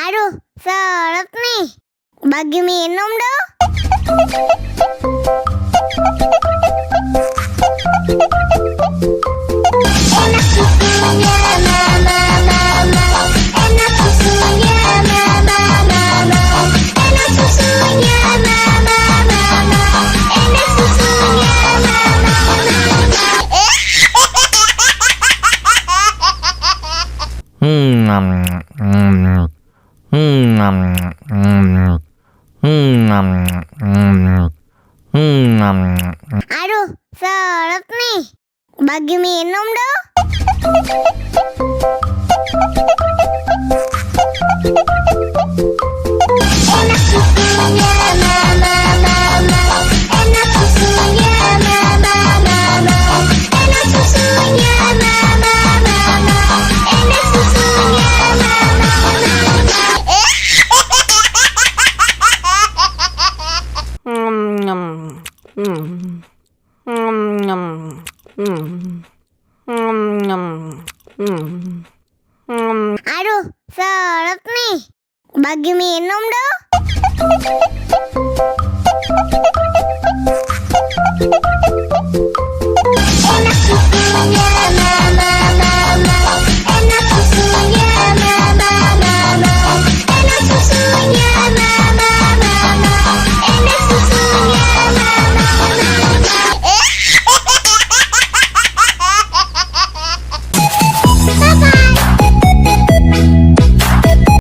Aduh, seret nih. Bagi minum dong. Enak susunya mama, enak susunya mama, enak susunya mama, enak susunya Aduh, seret nih. Bagi minum dong. Enak susunya mama, enak susunya mama, enak susunya mama, enak susunya mama. Aduh, seret nih. Bagi minum dong. Enak susunya